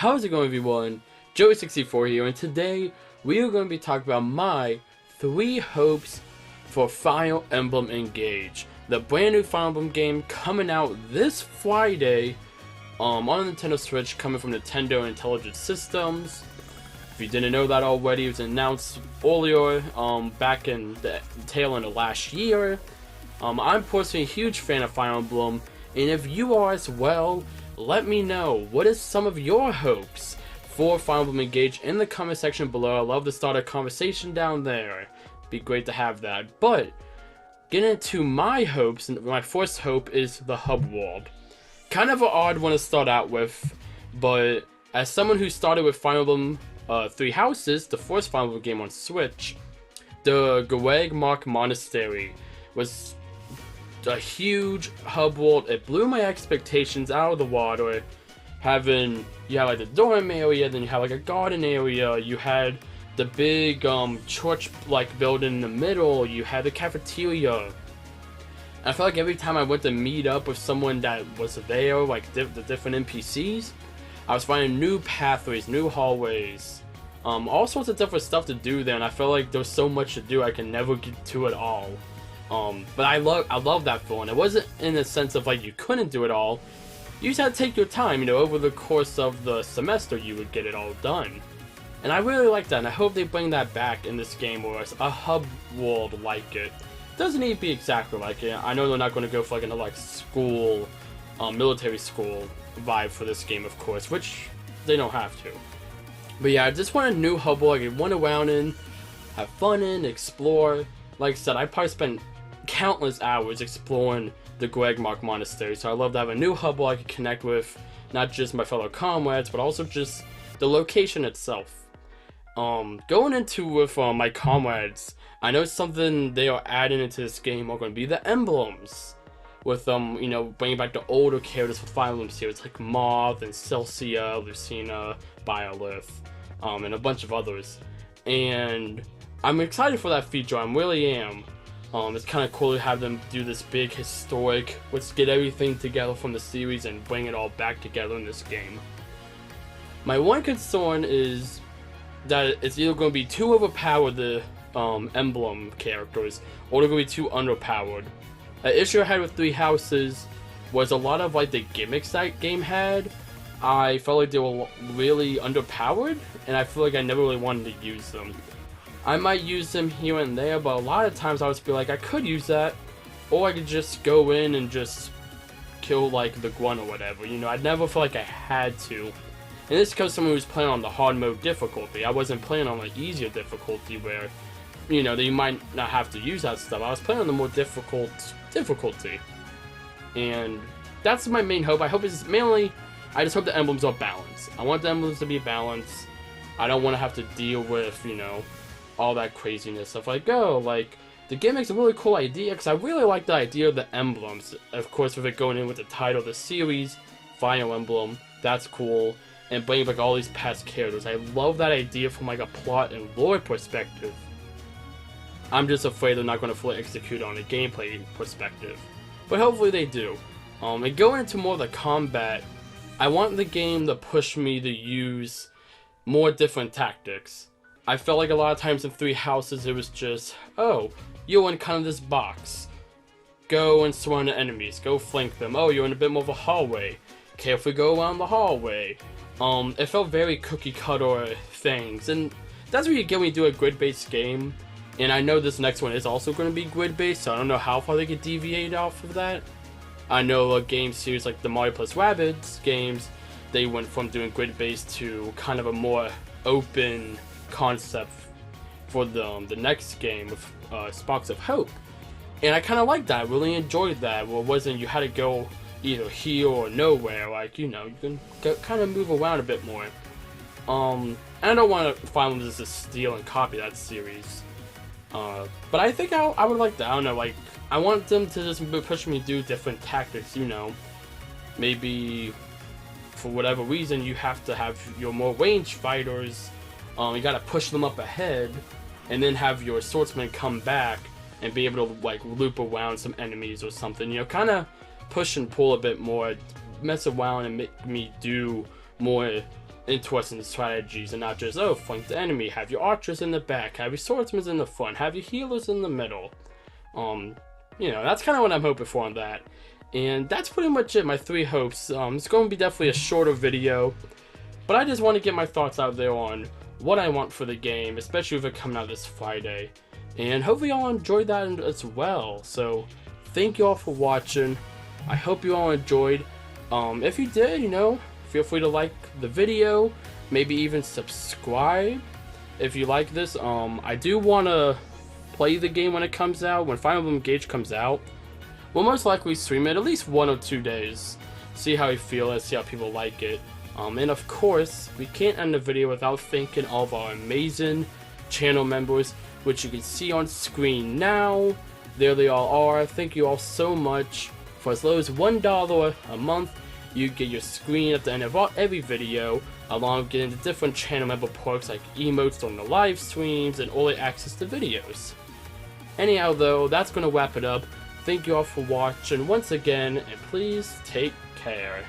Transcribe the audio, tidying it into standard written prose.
How's it going, everyone? Joey64 here, and today we are going to be talking about my 3 hopes for Fire Emblem Engage, the brand new Fire Emblem game coming out this Friday on the Nintendo Switch, coming from Nintendo Intelligent Systems. If you didn't know that already, it was announced earlier, back in the tail end of last year. I'm personally a huge fan of Fire Emblem, and if you are as well, let me know, what is some of your hopes for Fire Emblem Engage in the comment section below. I love to start a conversation down there. Be great to have that. But getting into my hopes, and my first hope is the hub world. Kind of an odd one to start out with, but as someone who started with Fire Emblem Three Houses, the first Fire Emblem game on Switch, the Gwegmark Monastery was a huge hub world. It blew my expectations out of the water. You had like the dorm area, then you had like a garden area, you had the big church like building in the middle, you had the cafeteria. I felt like every time I went to meet up with someone that was there, like the different NPCs, I was finding new pathways, new hallways, all sorts of different stuff to do there, and I felt like there was so much to do I can never get to it all. But I love that feeling. It wasn't in the sense of like you couldn't do it all. You just had to take your time, you know, over the course of the semester you would get it all done. And I really like that, and I hope they bring that back in this game, or a hub world like it. Doesn't need to be exactly like it. I know they're not going to go for like another like school, military school vibe for this game, of course, which they don't have to. But yeah, I just want a new hub world I can run around in, have fun in, explore. Like I said, I probably spent countless hours exploring the Gwegmark Monastery, so I love to have a new hub where I can connect with not just my fellow comrades, but also just the location itself. Going into with my comrades, I know something they are adding into this game are going to be the emblems, with you know, bringing back the older characters with Fire Emblem series like Moth and Celsia, Lucina, Biolith, and a bunch of others. And I'm excited for that feature. I really am. It's kind of cool to have them do this big historic, let's get everything together from the series and bring it all back together in this game. My one concern is that it's either going to be too overpowered, the emblem characters, or they're going to be too underpowered. An issue I had with Three Houses was a lot of like the gimmicks that game had. I felt like they were really underpowered, and I feel like I never really wanted to use them. I might use them here and there, but a lot of times I would be like, I could use that, or I could just go in and just kill like the grunt or whatever. You know, I'd never feel like I had to. And this is because someone who's playing on the hard mode difficulty. I wasn't playing on like easier difficulty where, you know, that you might not have to use that stuff. I was playing on the more difficult difficulty. And that's my main hope. I hope it's mainly, I just hope the emblems are balanced. I want the emblems to be balanced. I don't want to have to deal with, you know, all that craziness stuff. Like, like, the gimmick's a really cool idea, because I really like the idea of the emblems. Of course, with it going in with the title of the series, Fire Emblem, that's cool. And bringing back all these past characters. I love that idea from like a plot and lore perspective. I'm just afraid they're not going to fully execute on a gameplay perspective. But hopefully they do. And going into more of the combat, I want the game to push me to use more different tactics. I felt like a lot of times in Three Houses it was just, oh, you're in kind of this box. Go and surround the enemies, go flank them. Oh, you're in a bit more of a hallway. Carefully go around the hallway. It felt very cookie cutter things, and that's what you get when you do a grid-based game. And I know this next one is also going to be grid-based, so I don't know how far they could deviate off of that. I know a game series like the Mario plus Rabbids games, they went from doing grid-based to kind of a more open concept for the next game of Sparks of Hope. And I kind of liked that. I really enjoyed that. Well, it wasn't you had to go either here or nowhere. Like, you know, you can kind of move around a bit more. And I don't want to find them just steal and copy that series. But I think I would like that. I don't know, like, I want them to just push me to do different tactics, you know. Maybe, for whatever reason, you have to have your more ranged fighters. You gotta push them up ahead, and then have your swordsman come back and be able to, like, loop around some enemies or something. You know, kind of push and pull a bit more, mess around and make me do more interesting strategies and not just, oh, flank the enemy, have your archers in the back, have your swordsmen in the front, have your healers in the middle. You know, that's kind of what I'm hoping for on that. And that's pretty much it, my 3 hopes. It's going to be definitely a shorter video, but I just want to get my thoughts out there on what I want for the game, especially with it coming out this Friday. And hopefully y'all enjoyed that as well. So thank you all for watching. I hope you all enjoyed. If you did, you know, feel free to like the video, maybe even subscribe if you like this. I do want to play the game when it comes out. When Fire Emblem Engage comes out, we'll most likely stream it at least 1 or 2 days, see how we feel it, see how people like it. And of course, we can't end the video without thanking all of our amazing channel members, which you can see on screen now. There they all are. Thank you all so much. For as low as $1 a month, you get your screen at the end of every video, along with getting the different channel member perks like emotes during the live streams and early access to videos. Anyhow though, that's going to wrap it up. Thank you all for watching once again, and please take care.